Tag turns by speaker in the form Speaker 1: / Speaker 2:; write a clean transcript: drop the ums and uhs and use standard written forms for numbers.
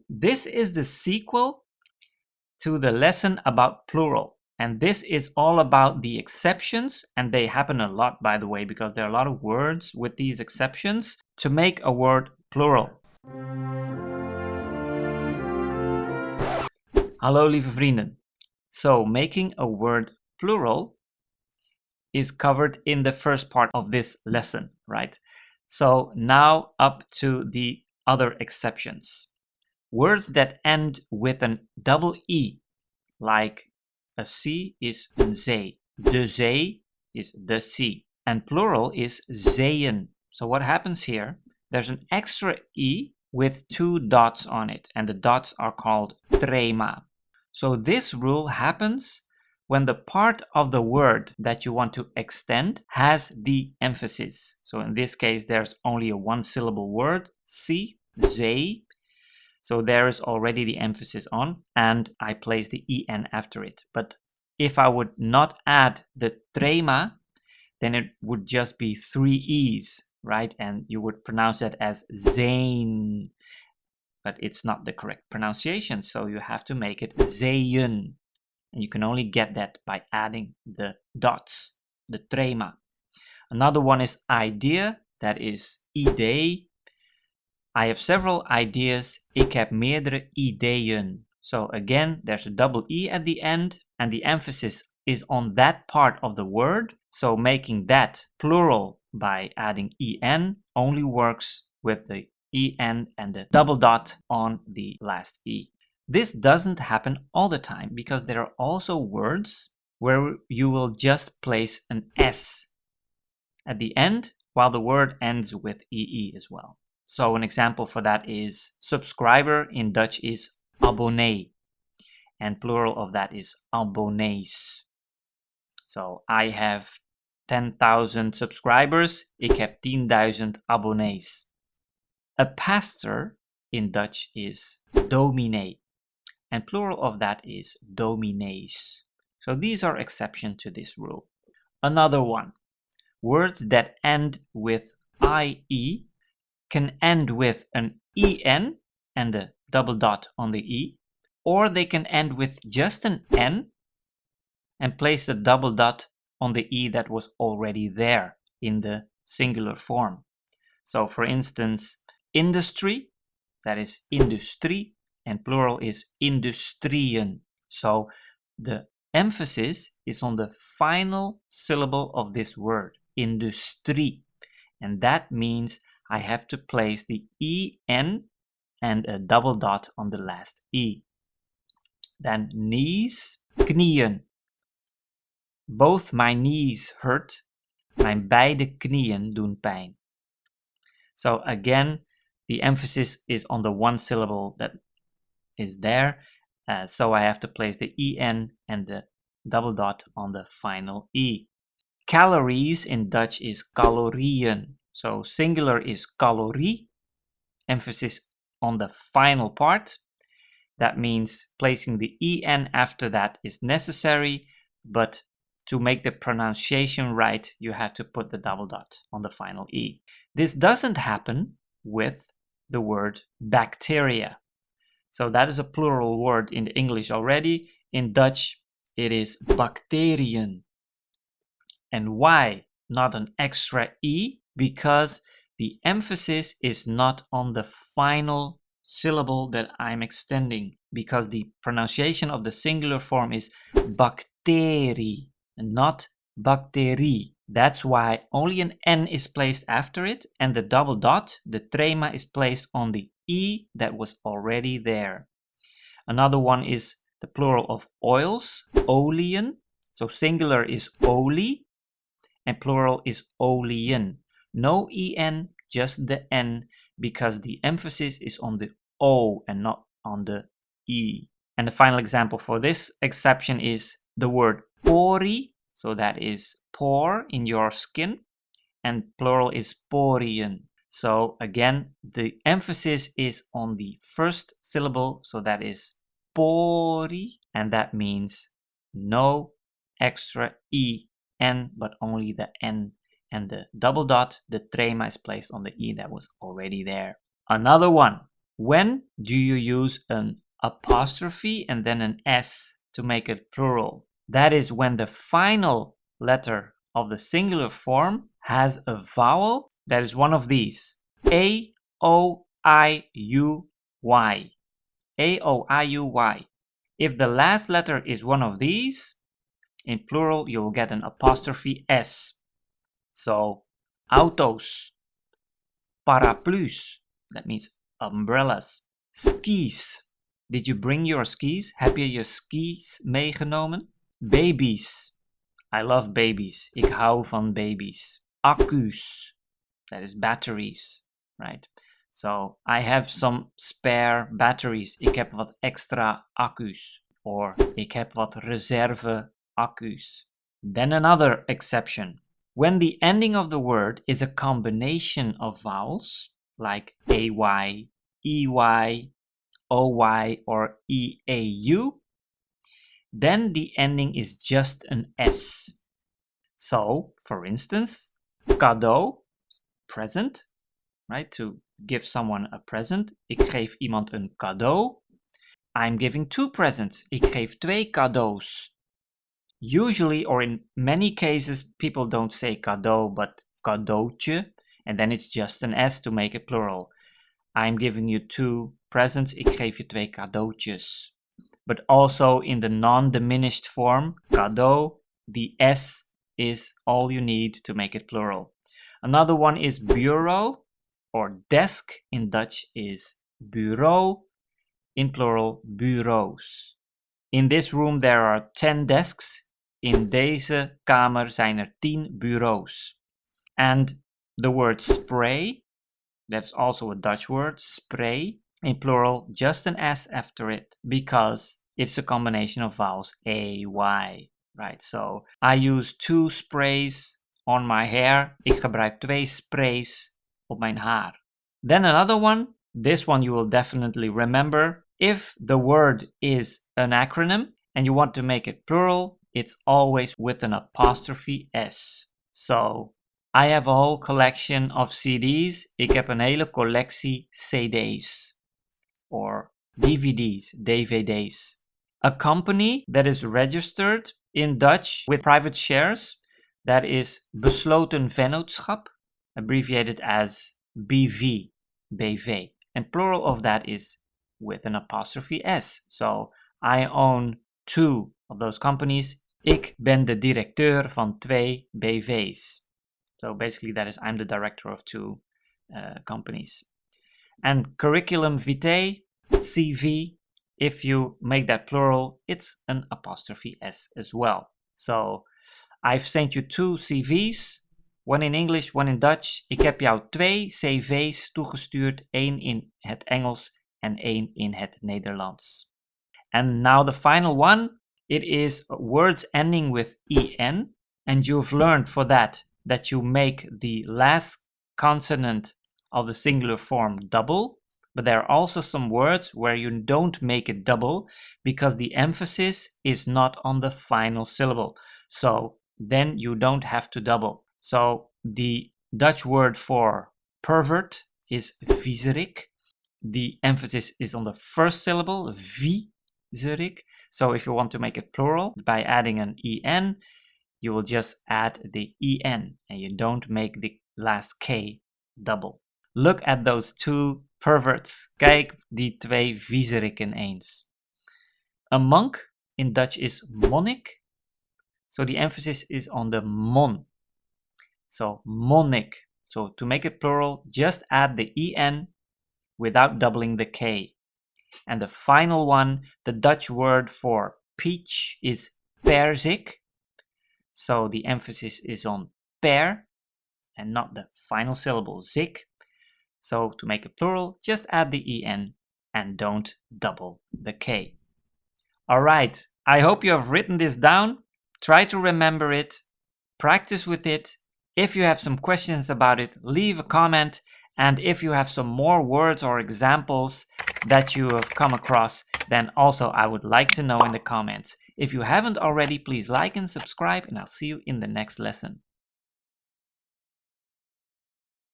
Speaker 1: This is the sequel to the lesson about plural. And this is all about the exceptions, and they happen a lot, by the way, because there are a lot of words with these exceptions to make a word plural. Hallo lieve vrienden. So, making a word plural is covered in the first part of this lesson, right? So now up to the other exceptions. Words that end with an double E, like a sea is een zee. De zee is the sea. And plural is zeeën. So what happens here? There's an extra E with 2 dots on it, and the dots are called trema. So this rule happens when the part of the word that you want to extend has the emphasis. So in this case, there's only a one-syllable word, sea, zee. So there is already the emphasis on, and I place the en after it. But if I would not add the trema, then it would just be 3 e's, right? And you would pronounce that as zijn. But it's not the correct pronunciation, so you have to make it zeeën. And you can only get that by adding the dots, the trema. Another one is idea, that is idee. I have several ideas. Ik heb meerdere ideeën. So again, there's a double E at the end, and the emphasis is on that part of the word. So making that plural by adding en only works with the en and the double dot on the last E. This doesn't happen all the time because there are also words where you will just place an S at the end while the word ends with EE as well. So an example for that is subscriber in Dutch is abonnee, and plural of that is abonnees. So I have 10,000 subscribers, ik heb 10.000 abonnees. A pastor in Dutch is dominee, and plural of that is dominees. So these are exceptions to this rule. Another one, words that end with IE can end with an en and a double dot on the E, or they can end with just an N and place the double dot on the E that was already there in the singular form. So for instance, industry, that is industrie, and plural is industrieën. So the emphasis is on the final syllable of this word, industrie, and that means I have to place the en and a double dot on the last E. Then knees, knieën. Both my knees hurt. Mijn beide knieën doen pijn. So again, the emphasis is on the one syllable that is there. So I have to place the en and the double dot on the final E. Calories in Dutch is calorieën. So singular is calorie, emphasis on the final part. That means placing the en after that is necessary, but to make the pronunciation right, you have to put the double dot on the final E. This doesn't happen with the word bacteria. So that is a plural word in English already. In Dutch, it is bacteriën. And why not an extra E? Because the emphasis is not on the final syllable that I'm extending, because the pronunciation of the singular form is bacterie and not bacterie. That's why only an N is placed after it, and the double dot, the trema, is placed on the E that was already there. Another one is the plural of oils, oliën. So singular is olie, and plural is oliën. No en, just the n, because the emphasis is on the o and not on the e. And the final example for this exception is the word pori, so that is pore in your skin, and plural is poriën. So again, the emphasis is on the first syllable, so that is pori, and that means no extra en, but only the n, and the double dot, the trema, is placed on the e that was already there. Another one, When do you use an apostrophe and then an S to make it plural? That is when the final letter of the singular form has a vowel that is one of these. A, O, I, U, Y. A, O, I, U, Y. If the last letter is one of these, in plural you will get an apostrophe S. So, autos, paraplu's, that means umbrellas. Skis. Did you bring your skis? Heb je je skis meegenomen? Babies. I love babies. Ik hou van babies. Accu's. That is batteries, right? So I have some spare batteries. Ik heb wat extra accu's. Or ik heb wat reserve accu's. Then another exception. When the ending of the word is a combination of vowels, like AY, EY, OY, or EAU, then the ending is just an S. So, for instance, cadeau, present, right? To give someone a present. Ik geef iemand een cadeau. I'm giving two presents. Ik geef twee cadeaus. Usually, or in many cases, people don't say cadeau, but cadeautje, and then it's just an S to make it plural. I'm giving you two presents. Ik geef je twee cadeautjes. But also in the non-diminished form, cadeau, the S is all you need to make it plural. Another one is bureau, or desk in Dutch is bureau, in plural bureaus. In this room there are 10 desks. In deze kamer zijn er 10 bureaus. And the word spray, that's also a Dutch word, spray, in plural, just an S after it, because it's a combination of vowels A, Y, right? So I use 2 sprays on my hair. Ik gebruik 2 sprays op mijn haar. Then another one, this one you will definitely remember. If the word is an acronym and you want to make it plural, it's always with an apostrophe S. So, I have a whole collection of CDs. Ik heb een hele collectie CD's. Or DVD's. A company that is registered in Dutch with private shares, that is besloten vennootschap, abbreviated as BV, BV. And plural of that is with an apostrophe S. So, I own 2 of those companies. Ik ben de directeur van 2 BV's. So basically that is I'm the director of 2 companies. And curriculum vitae, CV, if you make that plural, it's an apostrophe S as well. So I've sent you 2 CV's, one in English, one in Dutch. Ik heb jou 2 CV's toegestuurd, 1 in het Engels en 1 in het Nederlands. And now the final one, it is words ending with en, and you've learned for that you make the last consonant of the singular form double, but there are also some words where you don't make it double because the emphasis is not on the final syllable. So then you don't have to double. So the Dutch word for pervert is viezerik. The emphasis is on the first syllable, viezerik. So if you want to make it plural by adding an en, you will just add the en and you don't make the last k double. Look at those 2 perverts. Kijk die 2 viezeriken eens. A monk in Dutch is monnik. So the emphasis is on the mon. So monnik. So to make it plural, just add the en without doubling the k. And the final one, the Dutch word for peach is perzik. So the emphasis is on per and not the final syllable zik. So to make it plural, just add the en and don't double the k. Alright, I hope you have written this down. Try to remember it. Practice with it. If you have some questions about it, leave a comment. And if you have some more words or examples that you have come across, then also I would like to know in the comments. If you haven't already, please like and subscribe, and I'll see you in the next lesson.